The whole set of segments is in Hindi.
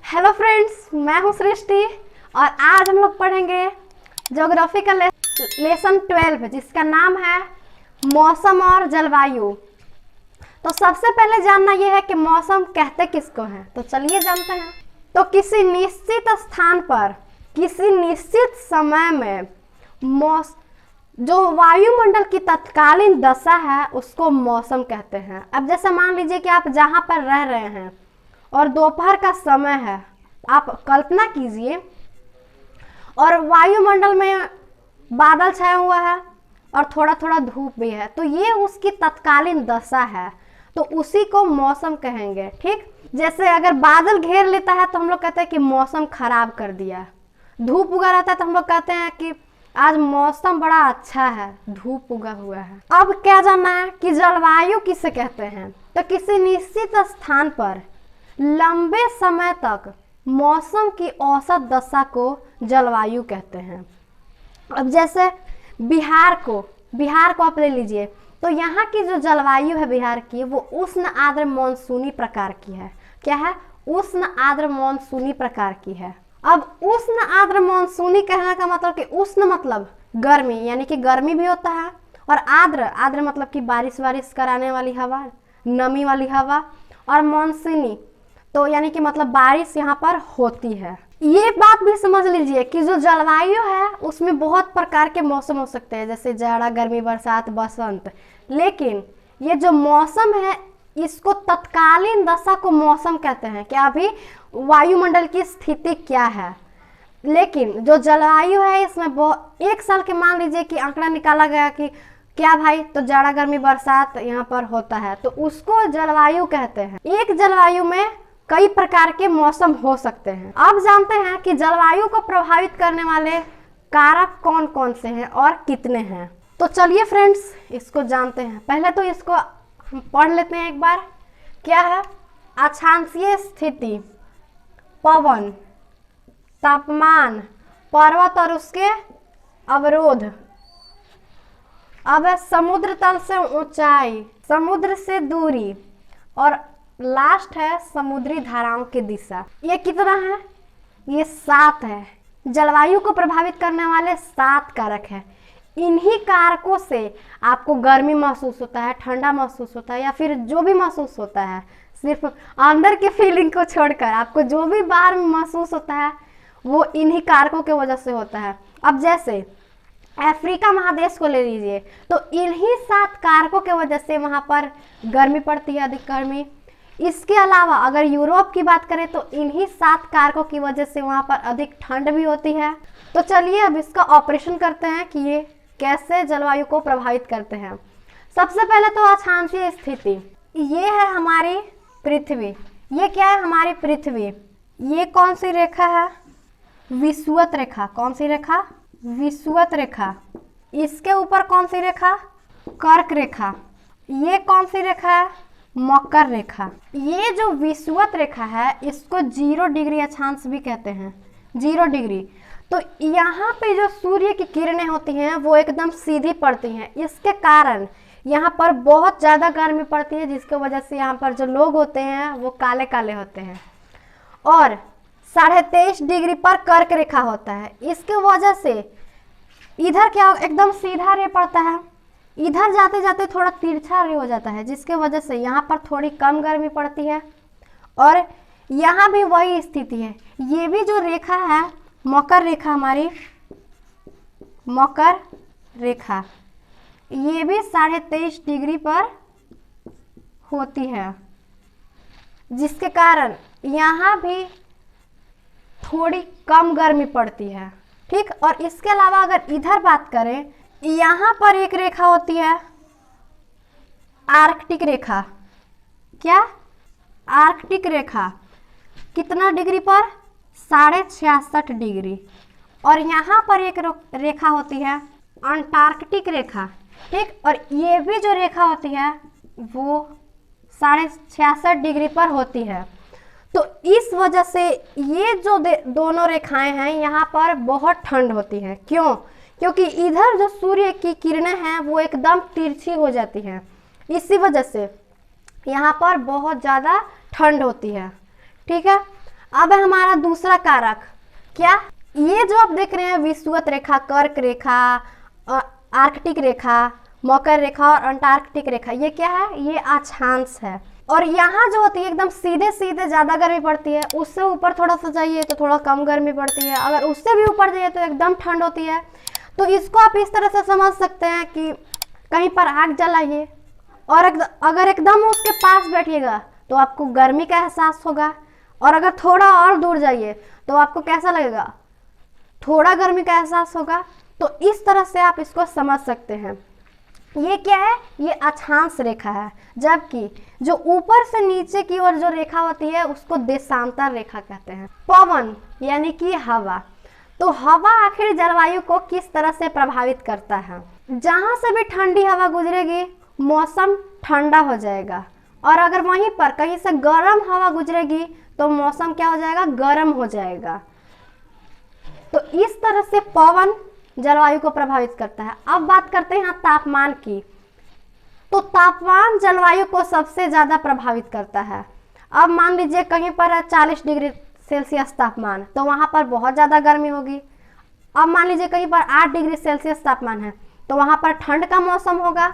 हेलो फ्रेंड्स, मैं हूं सृष्टि और आज हम लोग पढ़ेंगे ज्योग्राफी का लेसन 12 जिसका नाम है मौसम और जलवायु। तो सबसे पहले जानना यह है कि मौसम कहते किसको हैं। तो चलिए जानते हैं। तो किसी निश्चित स्थान पर किसी निश्चित समय में जो वायुमंडल की तत्कालीन दशा है उसको मौसम कहते हैं। अब जैसे मान लीजिए कि आप जहाँ पर रह रहे हैं और दोपहर का समय है, आप कल्पना कीजिए और वायुमंडल में बादल छाया हुआ है और थोड़ा थोड़ा धूप भी है, तो ये उसकी तत्कालीन दशा है, तो उसी को मौसम कहेंगे। ठीक, जैसे अगर बादल घेर लेता है तो हम लोग कहते हैं कि मौसम खराब कर दिया। धूप उगा रहता है तो हम लोग कहते हैं कि आज मौसम बड़ा अच्छा है, धूप उगा हुआ है। अब क्या जानना है कि जलवायु किसे कहते हैं। तो किसी निश्चित स्थान पर लंबे समय तक मौसम की औसत दशा को जलवायु कहते हैं। अब जैसे बिहार को आप ले लीजिए, तो यहाँ की जो जलवायु है बिहार की, वो उष्ण आर्द्र मानसूनी प्रकार की है। क्या है? उष्ण आर्द्र मानसूनी प्रकार की है। अब उष्ण आर्द्र मानसूनी कहने का मतलब कि उष्ण मतलब गर्मी, यानी कि गर्मी भी होता है, और आर्द्र मतलब कि बारिश कराने वाली हवा, नमी वाली हवा, और मानसूनी तो यानी कि मतलब बारिश यहाँ पर होती है। ये बात भी समझ लीजिए कि जो जलवायु है उसमें बहुत प्रकार के मौसम हो सकते हैं, जैसे जाड़ा, गर्मी, बरसात, बसंत। लेकिन ये जो मौसम है इसको तत्कालीन दशा को मौसम कहते हैं कि अभी वायुमंडल की स्थिति क्या है। लेकिन जो जलवायु है इसमें एक साल के मान लीजिए कि आंकड़ा निकाला गया कि क्या भाई, तो जाड़ा, गर्मी, बरसात यहाँ पर होता है, तो उसको जलवायु कहते हैं। एक जलवायु में कई प्रकार के मौसम हो सकते हैं। अब जानते हैं कि जलवायु को प्रभावित करने वाले कारक कौन कौन से हैं और कितने हैं। तो चलिए फ्रेंड्स इसको जानते हैं। पहले तो इसको हम पढ़ लेते हैं एक बार। क्या है? अक्षांशीय स्थिति, पवन, तापमान, पर्वत और उसके अवरोध। अब है समुद्र तल से ऊंचाई, समुद्र से दूरी, और लास्ट है समुद्री धाराओं की दिशा। ये कितना है? ये 7 है। जलवायु को प्रभावित करने वाले 7 कारक हैं। इन्हीं कारकों से आपको गर्मी महसूस होता है, ठंडा महसूस होता है, या फिर जो भी महसूस होता है, सिर्फ अंदर की फीलिंग को छोड़कर आपको जो भी बाहर में महसूस होता है वो इन्हीं कारकों की वजह से होता है। अब जैसे अफ्रीका महादेश को ले लीजिए, तो इन्हीं 7 कारकों की वजह से वहाँ पर गर्मी पड़ती है, अधिक गर्मी। इसके अलावा अगर यूरोप की बात करें तो इन्हीं 7 कारकों की वजह से वहाँ पर अधिक ठंड भी होती है। तो चलिए अब इसका ऑपरेशन करते हैं कि ये कैसे जलवायु को प्रभावित करते हैं। सबसे पहले तो अक्षांशीय स्थिति, ये है हमारी पृथ्वी। ये क्या है? हमारी पृथ्वी। ये कौन सी रेखा है? विषुवत रेखा। कौन सी रेखा? विषुवत रेखा। इसके ऊपर कौन सी रेखा? कर्क रेखा। ये कौन सी रेखा है? मकर रेखा। ये जो विषुवत रेखा है इसको 0 डिग्री अक्षांश भी कहते हैं। 0 डिग्री। तो यहाँ पे जो सूर्य की किरणें होती हैं वो एकदम सीधी पड़ती हैं। इसके कारण यहाँ पर बहुत ज़्यादा गर्मी पड़ती है, जिसकी वजह से यहाँ पर जो लोग होते हैं वो काले काले होते हैं। और 23.5 डिग्री पर कर्क रेखा होता है। इसके वजह से इधर क्या एकदम सीधा रे पड़ता है, इधर जाते जाते थोड़ा तिरछा रे हो जाता है, जिसके वजह से यहाँ पर थोड़ी कम गर्मी पड़ती है। और यहाँ भी वही स्थिति है। ये भी जो रेखा है मकर रेखा, हमारी मकर रेखा, ये भी 23.5 डिग्री पर होती है, जिसके कारण यहाँ भी थोड़ी कम गर्मी पड़ती है। ठीक, और इसके अलावा अगर इधर बात करें, यहाँ पर एक रेखा होती है आर्कटिक रेखा। क्या? आर्कटिक रेखा। कितना डिग्री पर? 66.5 डिग्री। और यहाँ पर एक रेखा होती है अंटार्कटिक रेखा। ठीक, और ये भी जो रेखा होती है वो 66.5 डिग्री पर होती है। तो इस वजह से ये जो दोनों रेखाएं हैं यहाँ पर बहुत ठंड होती है। क्यों? क्योंकि इधर जो सूर्य की किरणें हैं वो एकदम तिरछी हो जाती हैं। इसी वजह से यहाँ पर बहुत ज़्यादा ठंड होती है। ठीक है। अब है हमारा दूसरा कारक, क्या? ये जो आप देख रहे हैं विषुवत रेखा, कर्क रेखा, आर्कटिक रेखा, मकर रेखा और अंटार्कटिक रेखा, ये क्या है? ये अक्षांश है। और यहाँ जो होती है एकदम सीधे सीधे ज़्यादा गर्मी पड़ती है, उससे ऊपर थोड़ा सा जाइए तो थोड़ा कम गर्मी पड़ती है, अगर उससे भी ऊपर जाइए तो एकदम ठंड होती है। तो इसको आप इस तरह से समझ सकते हैं कि कहीं पर आग जलाइए और अगर एकदम उसके पास बैठिएगा तो आपको गर्मी का एहसास होगा, और अगर थोड़ा और दूर जाइए तो आपको कैसा लगेगा? थोड़ा गर्मी का एहसास होगा। तो इस तरह से आप इसको समझ सकते हैं। ये क्या है? ये अक्षांश रेखा है, जबकि जो ऊपर से नीचे की ओर जो रेखा होती है उसको देशांतर रेखा कहते हैं। पवन यानी कि हवा, तो हवा आखिर जलवायु को किस तरह से प्रभावित करता है? जहां से भी ठंडी हवा गुजरेगी मौसम ठंडा हो जाएगा, और अगर वहीं पर कहीं से गर्म हवा गुजरेगी तो मौसम क्या हो जाएगा? गर्म हो जाएगा। तो इस तरह से पवन जलवायु को प्रभावित करता है। अब बात करते हैं तापमान की। तो तापमान जलवायु को सबसे ज्यादा प्रभावित करता है। अब मान लीजिए कहीं पर है 40 डिग्री सेल्सियस तापमान, तो वहां पर बहुत ज्यादा गर्मी होगी। अब मान लीजिए कहीं पर 8 डिग्री सेल्सियस तापमान है, तो वहां पर ठंड का मौसम होगा।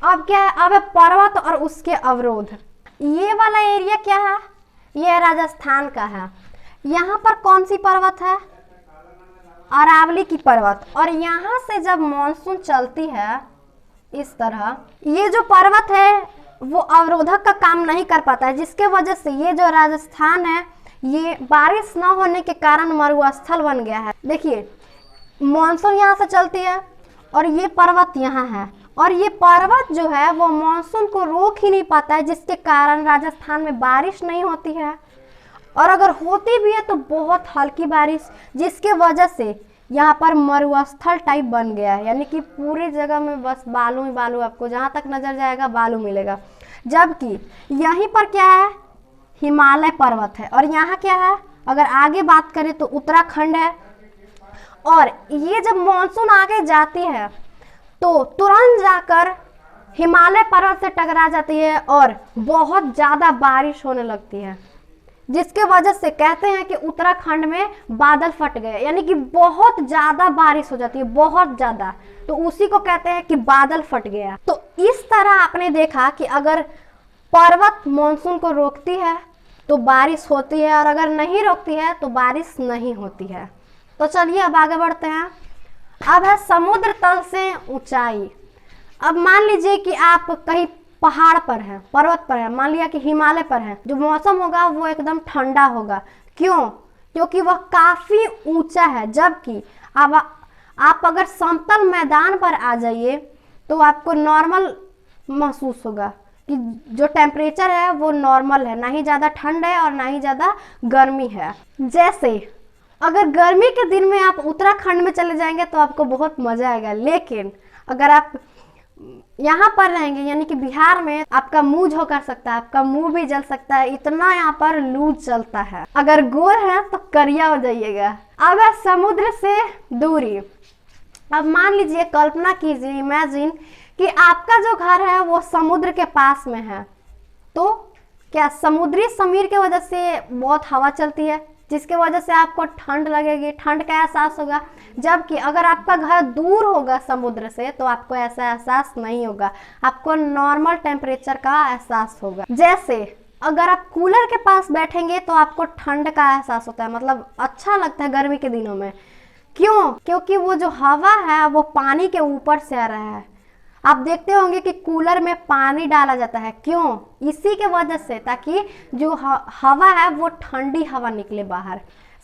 अब क्या है? अब है पर्वत और उसके अवरोध। ये वाला एरिया क्या है? ये राजस्थान का है। यहाँ पर कौन सी पर्वत है? अरावली की पर्वत। और यहाँ से जब मॉनसून चलती है इस तरह, ये जो पर्वत है वो अवरोधक का काम नहीं कर पाता है, जिसके वजह से ये जो राजस्थान है ये बारिश न होने के कारण मरुस्थल बन गया है। देखिए मॉनसून यहाँ से चलती है और ये पर्वत यहाँ है, और ये पर्वत जो है वो मॉनसून को रोक ही नहीं पाता है, जिसके कारण राजस्थान में बारिश नहीं होती है, और अगर होती भी है तो बहुत हल्की बारिश, जिसके वजह से यहाँ पर मरुस्थल टाइप बन गया है। यानी कि पूरी जगह में बस बालू ही बालू, आपको जहाँ तक नजर जाएगा बालू मिलेगा। जबकि यहीं पर क्या है? हिमालय पर्वत है। और यहाँ क्या है? अगर आगे बात करें तो उत्तराखंड है। और ये जब मॉनसून आगे जाती है तो तुरंत जाकर हिमालय पर्वत से टकरा जाती है और बहुत ज़्यादा बारिश होने लगती है, जिसके वजह से कहते हैं कि उत्तराखंड में बादल फट गए, यानी कि बहुत ज़्यादा बारिश हो जाती है, बहुत ज़्यादा। तो उसी को कहते हैं कि बादल फट गया। तो इस तरह आपने देखा कि अगर पर्वत मॉनसून को रोकती है तो बारिश होती है, और अगर नहीं रोकती है तो बारिश नहीं होती है। तो चलिए अब आगे बढ़ते हैं। अब है समुद्र तल से ऊंचाई। अब मान लीजिए कि आप कहीं पहाड़ पर है, पर्वत पर है, मान लिया कि हिमालय पर है, जो मौसम होगा वो एकदम ठंडा होगा। क्यों? क्योंकि वह काफी ऊंचा है। जबकि अब आप अगर समतल मैदान पर आ जाइए तो आपको नॉर्मल महसूस होगा कि जो टेम्परेचर है वो नॉर्मल है, ना ही ज़्यादा ठंड है और ना ही ज़्यादा गर्मी है। जैसे अगर गर्मी के दिन में आप उत्तराखंड में चले जाएंगे तो आपको बहुत मज़ा आएगा, लेकिन अगर आप यहाँ पर रहेंगे यानी कि बिहार में, आपका मुंह झोंका सकता है, आपका मुंह भी जल सकता है, इतना यहाँ पर लू चलता है। अगर गोर है तो करिया हो जाइएगा। अब है समुद्र से दूरी। अब मान लीजिए, कल्पना कीजिए, इमेजिन कि आपका जो घर है वो समुद्र के पास में है, तो क्या समुद्री समीर की वजह से बहुत हवा चलती है, जिसके वजह से आपको ठंड लगेगी, ठंड का एहसास होगा। जबकि अगर आपका घर दूर होगा समुद्र से तो आपको ऐसा एहसास नहीं होगा, आपको नॉर्मल टेम्परेचर का एहसास होगा। जैसे अगर आप कूलर के पास बैठेंगे तो आपको ठंड का एहसास होता है, मतलब अच्छा लगता है गर्मी के दिनों में। क्यों? क्योंकि वो जो हवा है वो पानी के ऊपर से आ रहा है। आप देखते होंगे कि कूलर में पानी डाला जाता है, क्यों? इसी के वजह से, ताकि जो हवा है वो ठंडी हवा निकले बाहर।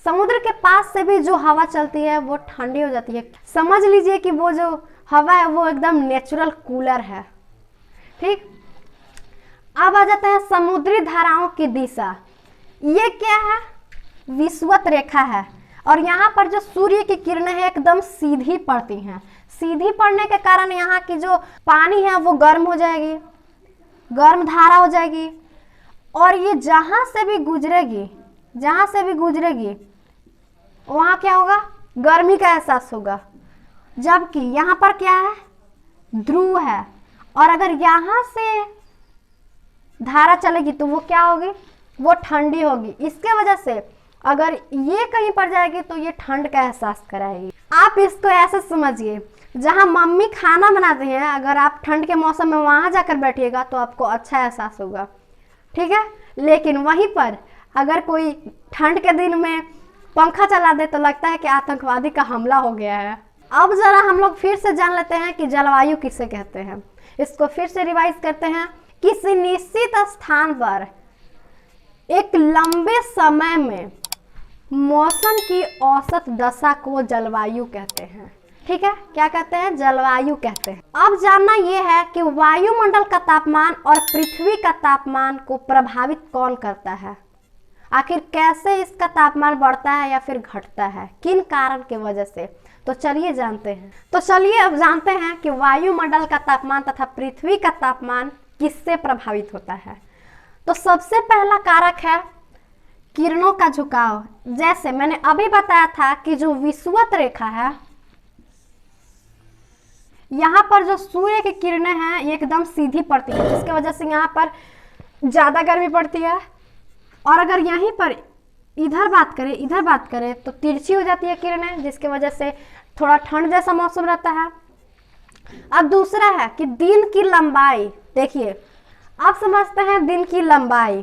समुद्र के पास से भी जो हवा चलती है वो ठंडी हो जाती है। समझ लीजिए कि वो जो हवा है वो एकदम नेचुरल कूलर है। ठीक, अब आ जाता है समुद्री धाराओं की दिशा। ये क्या है? विषुवत रेखा है, और यहाँ पर जो सूर्य की किरणें हैं एकदम सीधी पड़ती हैं। सीधी पड़ने के कारण यहाँ की जो पानी है वो गर्म हो जाएगी, गर्म धारा हो जाएगी, और ये जहाँ से भी गुजरेगी वहाँ क्या होगा? गर्मी का एहसास होगा। जबकि यहाँ पर क्या है? ध्रुव है, और अगर यहाँ से धारा चलेगी तो वो क्या होगी? वो ठंडी होगी। इसके वजह से अगर ये कहीं पर जाएगी तो ये ठंड का एहसास कराएगी। आप इसको ऐसे समझिए, जहाँ मम्मी खाना बनाती हैं, अगर आप ठंड के मौसम में वहाँ जाकर बैठिएगा तो आपको अच्छा एहसास होगा, ठीक है। लेकिन वहीं पर अगर कोई ठंड के दिन में पंखा चला दे तो लगता है कि आतंकवादी का हमला हो गया है। अब जरा हम लोग फिर से जान लेते हैं कि जलवायु किसे कहते हैं। इसको फिर से रिवाइज करते हैं। किसी निश्चित स्थान पर एक लंबे समय में मौसम की औसत दशा को जलवायु कहते हैं, ठीक है। क्या कहते हैं? जलवायु कहते हैं। अब जानना यह है कि वायुमंडल का तापमान और पृथ्वी का तापमान को प्रभावित कौन करता है। आखिर कैसे इसका तापमान बढ़ता है या फिर घटता है, किन कारण की वजह से, तो चलिए जानते हैं। तो चलिए अब जानते हैं कि वायुमंडल का तापमान तथा पृथ्वी का तापमान किससे प्रभावित होता है। तो सबसे पहला कारक है किरणों का झुकाव। जैसे मैंने अभी बताया था कि जो विषुवत रेखा है, यहाँ पर जो सूर्य की किरणें हैं ये एकदम सीधी पड़ती है, जिसकी वजह से यहाँ पर ज़्यादा गर्मी पड़ती है। और अगर यहीं पर इधर बात करें तो तिरछी हो जाती है किरणें, जिसकी वजह से थोड़ा ठंड जैसा मौसम रहता है। अब दूसरा है कि दिन की लंबाई। देखिए, आप समझते हैं दिन की लंबाई,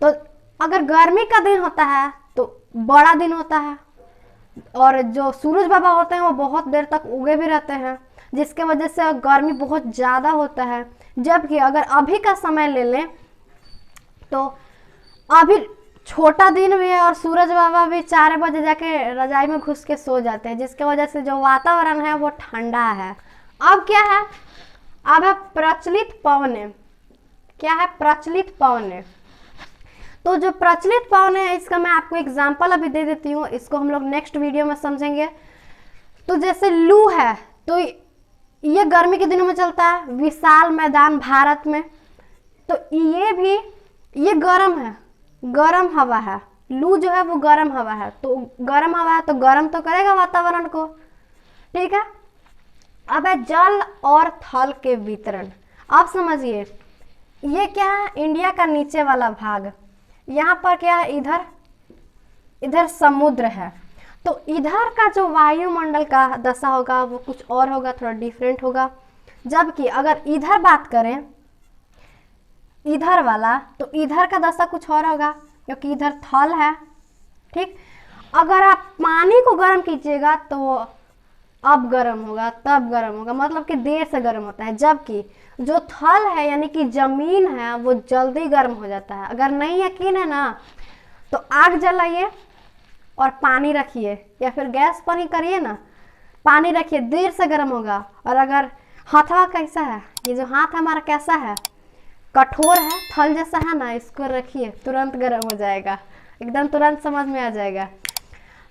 तो अगर गर्मी का दिन होता है तो बड़ा दिन होता है, और जो सूरज बाबा होते हैं वो बहुत देर तक उगे भी रहते हैं, जिसके वजह से गर्मी बहुत ज़्यादा होता है। जबकि अगर अभी का समय ले लें तो अभी छोटा दिन भी है और सूरज बाबा भी 4 बजे जाके रजाई में घुस के सो जाते हैं, जिसके वजह से जो वातावरण है वो ठंडा है। अब क्या है? अब है प्रचलित पवनें। क्या है? प्रचलित पवनें। तो जो प्रचलित पवनें है, इसका मैं आपको एग्जांपल अभी दे देती हूँ, इसको हम लोग नेक्स्ट वीडियो में समझेंगे। तो जैसे लू है, तो ये गर्मी के दिनों में चलता है विशाल मैदान भारत में, तो ये गर्म है, गर्म हवा है। लू जो है वो गर्म हवा है, तो गर्म हवा है तो गर्म तो करेगा वातावरण को, ठीक है। अब है जल और थल के वितरण। आप समझिए, ये क्या है? इंडिया का नीचे वाला भाग, यहाँ पर क्या है? इधर समुद्र है, तो इधर का जो वायुमंडल का दशा होगा वो कुछ और होगा, थोड़ा डिफरेंट होगा। जबकि अगर इधर बात करें, इधर वाला, तो इधर का दशा कुछ और होगा, क्योंकि इधर थल है, ठीक। अगर आप पानी को गर्म कीजिएगा तो वो अब गर्म होगा, तब गर्म होगा, मतलब कि देर से गर्म होता है। जबकि जो थल है यानी कि जमीन है वो जल्दी गर्म हो जाता है। अगर नहीं यकीन है ना तो आग जलाइए और पानी रखिए, या फिर गैस पर ही करिए ना, पानी रखिए, देर से गर्म होगा। और अगर हाथवा कैसा है, ये जो हाथ हमारा कैसा है? कठोर है, थल जैसा है ना, इसको रखिए, तुरंत गर्म हो जाएगा, एकदम तुरंत समझ में आ जाएगा।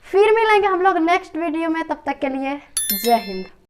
फिर मिलेंगे हम लोग नेक्स्ट वीडियो में, तब तक के लिए जय हिंद।